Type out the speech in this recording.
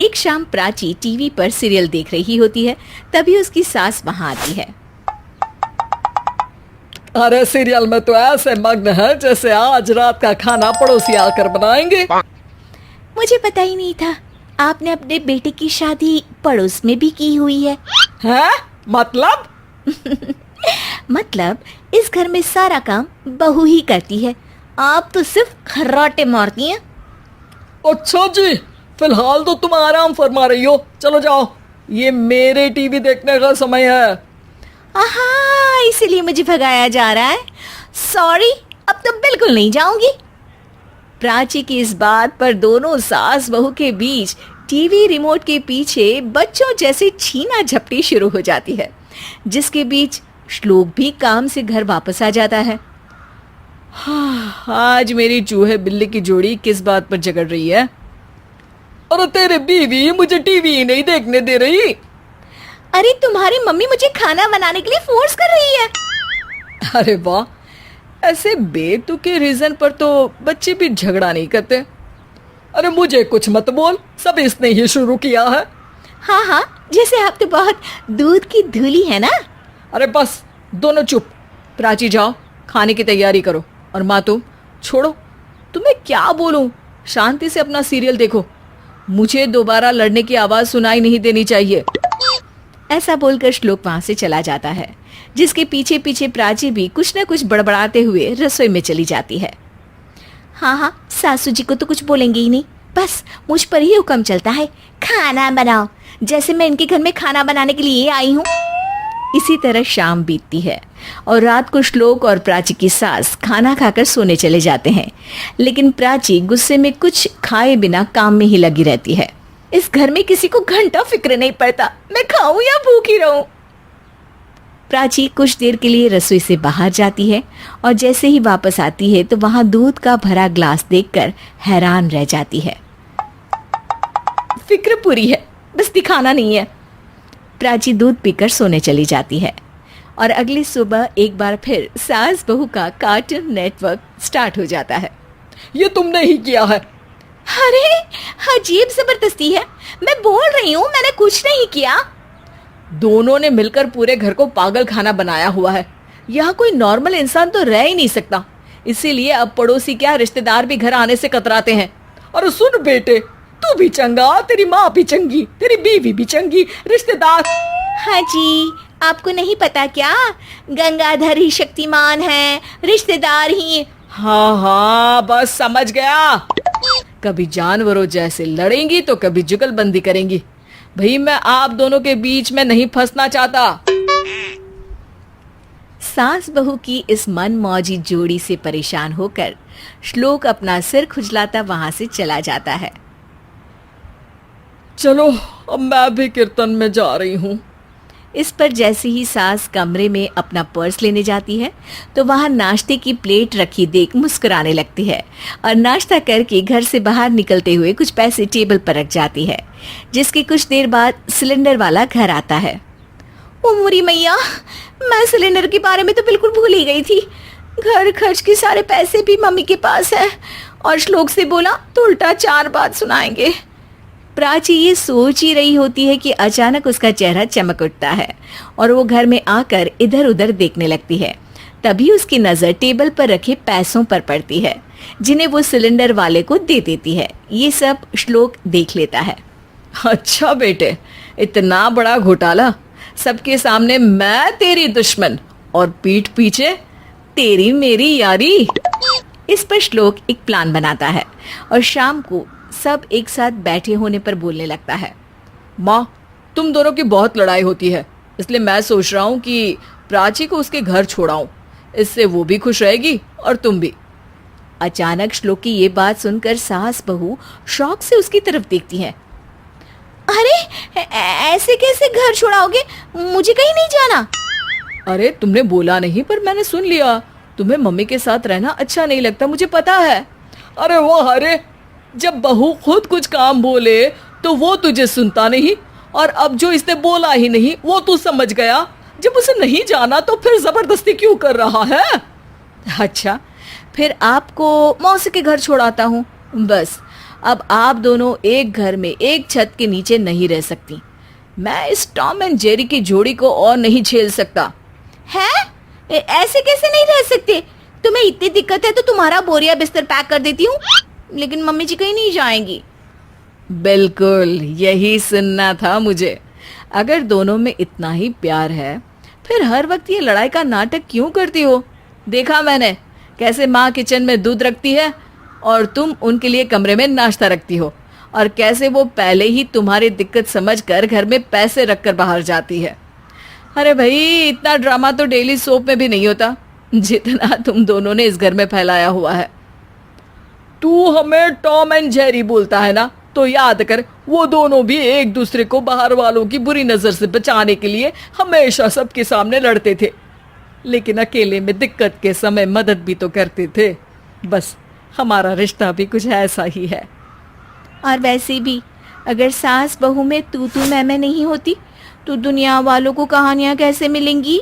एक शाम प्राची टीवी पर सीरियल देख रही होती है। तभी उसकी सास वहां आती है। अरे सीरियल में तो ऐसे मग्न है जैसे आज रात का खाना पड़ोसी आकर बनाएंगे। मुझे पता ही नहीं था आपने अपने बेटे की शादी पड़ोस में भी की हुई है। हैं? मतलब? मतलब इस घर में सारा काम बहू ही करती है, आप तो सिर्फ खर्राटे मारती हैं। अच्छा जी, फिलहाल तो तुम आराम फरमा रही हो, चलो जाओ, ये मेरे टीवी देखने का समय है। आहा, इसीलिए मुझे भगाया जा रहा है। सॉरी, अब तो बिल्कुल नहीं जाऊंगी। प्राची की इस बात पर दोनों सास बहू के बीच टीवी रिमोट के पीछे बच्चों जैसे छीना झपटी शुरू हो जाती है, जिसके बीच श्लोक भी काम से घर वापस आ जाता है। आज मेरी चूहे बिल्ली की जोड़ी किस बात पर झगड़ रही है? अरे तेरे बीवी मुझे टीवी ही नहीं देखने दे रही। अरे तुम्हारी मम्मी मुझे खाना बनाने के लिए फोर्स कर रही है। अरे वाह, ऐसे बेतुके रीजन पर तो बच्चे भी झगड़ा नहीं करते। अरे मुझे कुछ मत बोल, सब इसने ही शुरू किया है। हाँ हाँ, जैसे आप तो बहुत दूध की धूली है ना। अरे बस, दोनों चुप। प्राची जाओ, खाने की तैयारी करो। और माँ तुम छोड़ो, तुम्हें क्या बोलूं, शांति से अपना सीरियल देखो, मुझे दोबारा लड़ने की आवाज सुनाई नहीं देनी चाहिए। ऐसा बोलकर श्लोक वहां से चला जाता है, जिसके पीछे पीछे प्राची भी कुछ न कुछ बड़बड़ाते हुए रसोई में चली जाती है। हाँ हाँ, सासू जी को तो कुछ बोलेंगे ही नहीं, बस मुझ पर ही हुक्म चलता है, खाना बनाओ, जैसे मैं इनके घर में खाना बनाने के लिए आई हूँ। इसी तरह शाम बीतती है और रात को श्लोक और प्राची की सास खाना खाकर सोने चले जाते हैं, लेकिन प्राची गुस्से में कुछ खाए बिना काम में ही लगी रहती है। इस घर में किसी को घंटा फिक्र नहीं पड़ता, मैं खाऊं या भूखी रहूं। प्राची कुछ देर के लिए रसोई से बाहर जाती है और जैसे ही वापस आती है तो वहां दूध का भरा ग्लास देखकर हैरान रह जाती है। फिक्र पूरी है, बस दिखाना नहीं है। प्राची दूध पीकर सोने चली जाती है और अगली सुबह एक बार फिर सास बहू का कार्टून नेटवर्क स्टार्ट हो जाता है। ये तुमने ही किया है। अरे अजीब जबरदस्ती है, मैं बोल रही हूँ मैंने कुछ नहीं किया। दोनों ने मिलकर पूरे घर को पागल खाना बनाया हुआ है। यहाँ कोई नॉर्मल इंसान तो रह ही नहीं सकता, इसीलिए अब पड़ोसी क्या रिश्तेदार भी घर आने से कतराते हैं। और सुन बेटे, तू भी चंगा, तेरी माँ भी चंगी, तेरी बीवी भी चंगी, रिश्तेदार। हाँ जी, आपको नहीं पता क्या, गंगाधर ही शक्तिमान है, रिश्तेदार ही। हाँ हाँ, बस समझ गया। कभी जानवरों जैसे लड़ेंगी तो कभी जुगलबंदी करेंगी। भाई मैं आप दोनों के बीच में नहीं फंसना चाहता। सास बहू की इस मनमौजी जोड़ी से परेशान होकर श्लोक अपना सिर खुजलाता वहां से चला जाता है। चलो अब मैं भी कीर्तन में जा रही हूँ। इस पर जैसे ही सास कमरे में अपना पर्स लेने जाती है तो वहां नाश्ते की प्लेट रखी देख मुस्कुराने लगती है और नाश्ता करके घर से बाहर निकलते हुए कुछ पैसे टेबल पर रख जाती है, जिसके कुछ देर बाद सिलेंडर वाला घर आता है। ओ मोरी मैया, मैं सिलेंडर के बारे में तो बिल्कुल भूल ही गई थी। घर खर्च के सारे पैसे भी मम्मी के पास है और श्लोक से बोला तो उल्टा 4 बात सुनाएंगे। प्राची ये सोच ही रही होती है कि अचानक उसका चेहरा चमक उठता है और वो घर में आकर इधर उधर देखने लगती है। तभी उसकी नजर टेबल पर रखे पैसों पर पड़ती है, जिन्हें वो सिलेंडर वाले को दे देती है। ये सब श्लोक देख लेता है। अच्छा बेटे, इतना बड़ा घोटाला, सबके सामने मैं तेरी दुश्मन और पीठ पीछे तेरी मेरी यारी। इस पर श्लोक एक प्लान बनाता है और शाम को सब एक साथ बैठे होने पर बोलने लगता है। माँ, तुम दोनों की बहुत लड़ाई होती है, इसलिए मैं सोच रहा हूँ कि प्राची को उसके घर छोड़ाऊं, इससे वो भी खुश रहेगी और तुम भी। अचानक श्लोक की ये बात सुनकर सास बहू शौक से उसकी तरफ देखती हैं। अरे ऐसे कैसे घर छोड़ाओगे, मुझे कहीं नहीं जाना। अरे तुमने बोला नहीं पर मैंने सुन लिया, तुम्हें मम्मी के साथ रहना अच्छा नहीं लगता, मुझे पता है। अरे वो, अरे जब बहू खुद कुछ काम बोले तो वो तुझे सुनता नहीं, और अब जो इसने बोला ही नहीं वो तू समझ गया। जब उसे नहीं जाना तो फिर जबरदस्ती क्यों कर रहा है? अच्छा, फिर आपको मौसी के घर छोड़ाता हूँ, बस अब आप दोनों एक घर में एक छत के नीचे नहीं रह सकती। मैं इस टॉम एंड जेरी की जोड़ी को और नहीं झेल सकता। है? ऐसे कैसे नहीं रह सकते? तुम्हें इतनी दिक्कत है तो तुम्हारा बोरिया बिस्तर पैक कर देती हूँ, लेकिन मम्मी जी कहीं नहीं जाएंगी। बिल्कुल यही सुनना था मुझे। अगर दोनों में इतना ही प्यार है फिर हर वक्त ये लड़ाई का नाटक क्यों करती हो? देखा मैंने कैसे माँ किचन में दूध रखती है और तुम उनके लिए कमरे में नाश्ता रखती हो, और कैसे वो पहले ही तुम्हारी दिक्कत समझकर घर में पैसे रखकर बाहर जाती है। अरे भाई, इतना ड्रामा तो डेली सोप में भी नहीं होता जितना तुम दोनों ने इस घर में फैलाया हुआ है। तू हमें टॉम एंड जेरी बोलता है ना, तो याद कर वो दोनों भी एक दूसरे को बाहर वालों की बुरी नजर से बचाने के लिए हमेशा सबके सामने लड़ते थे, लेकिन अकेले में दिक्कत के समय मदद भी तो करते थे। बस हमारा रिश्ता भी कुछ ऐसा ही है। और वैसे भी अगर सास बहू में तू मैं नहीं होती तो दुनिया वालों को कहानियां कैसे मिलेंगी?